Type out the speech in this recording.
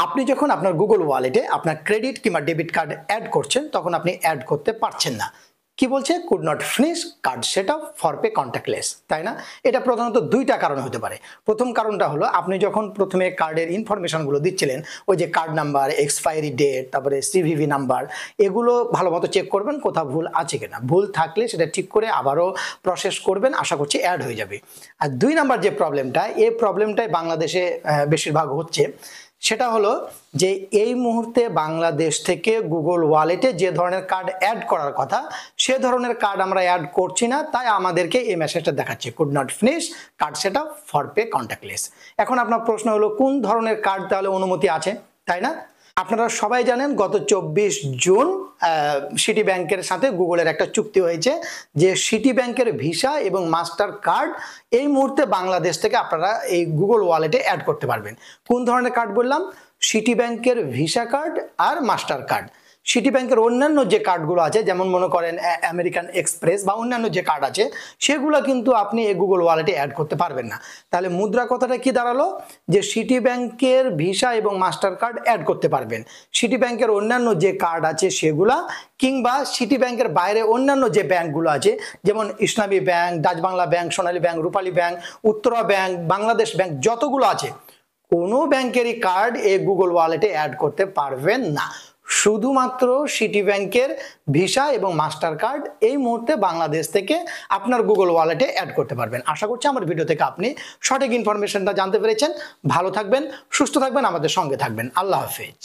আপনি যখন আপনার গুগল ওয়ালেটে আপনার ক্রেডিট কিংবা ডেবিট কার্ড অ্যাড করছেন তখন আপনি অ্যাড করতে পারছেন না। কি বলছে? Could not finish card setup for pay contactless, তাই না? এটা প্রধানত দুইটা কারণে হতে পারে। প্রথম কারণটা হলো আপনি যখন প্রথমে কার্ডের ইনফরমেশনগুলো দিচ্ছিলেন, ওই যে কার্ড নাম্বার, এক্সপায়ারি ডেট, তারপরে সিভিভি নাম্বার, এগুলো ভালো মতো চেক করবেন কোথাও ভুল আছে কিনা। ভুল থাকলে সেটা ঠিক করে আবারও প্রসেস করবেন, আশা করছি অ্যাড হয়ে যাবে। আর দুই নাম্বার যে প্রবলেমটা, এই প্রবলেমটাই বাংলাদেশে বেশিরভাগ হচ্ছে, সেটা হলো যে এই মুহূর্তে বাংলাদেশ থেকে গুগল ওয়ালেটে যে ধরনের কার্ড অ্যাড করার কথা সে ধরনের কার্ড আমরা অ্যাড করছি না, তাই আমাদেরকে এই মেসেজটা দেখাচ্ছে could not finish card setup for pay contactless. এখন আপনার প্রশ্ন হলো কোন ধরনের কার্ড তাহলে অনুমতি আছে, তাই না? আপনারা সবাই জানেন গত 24 জুন সিটি ব্যাংকের সাথে গুগলের একটা চুক্তি হয়েছে যে সিটি ব্যাংকের ভিসা এবং মাস্টার কার্ড এই মুহূর্তে বাংলাদেশ থেকে আপনারা এই গুগল ওয়ালেটে অ্যাড করতে পারবেন। কোন ধরনের কার্ড বললাম? সিটি ব্যাংকের ভিসা কার্ড আর মাস্টার কার্ড। সিটি ব্যাংকের অন্যান্য যে কার্ডগুলো আছে, যেমন মনে করেন আমেরিকান এক্সপ্রেস বা অন্যান্য যে কার্ড আছে, সেগুলো কিন্তু আপনি এই গুগল ওয়ালেটে অ্যাড করতে পারবেন না। তাহলে মুদ্রা কথাটা কি দাঁড়ালো? যে সিটি ব্যাংকের ভিসা এবং মাস্টার কার্ড অ্যাড করতে পারবেন, সিটি ব্যাংকের অন্যান্য যে কার্ড আছে সেগুলা, কিংবা সিটি ব্যাংকের বাইরে অন্যান্য যে ব্যাংকগুলো আছে, যেমন Islami bank, Dutch Bangla bank, Sonali bank, Rupali bank, Uttara bank, Bangladesh bank, যতগুলো আছে কোনো ব্যাংকেরই কার্ড এই গুগল ওয়ালেটে অ্যাড করতে পারবেন না। শুধুমাত্র সিটি ব্যাংকের ভিসা এবং মাস্টার কার্ড এই মুহূর্তে বাংলাদেশ থেকে আপনার গুগল ওয়ালেটে অ্যাড করতে পারবেন। আশা করছি আমার ভিডিও থেকে আপনি সঠিক ইনফরমেশনটা জানতে পেরেছেন। ভালো থাকবেন, সুস্থ থাকবেন, আমাদের সঙ্গে থাকবেন। আল্লাহ হাফেজ।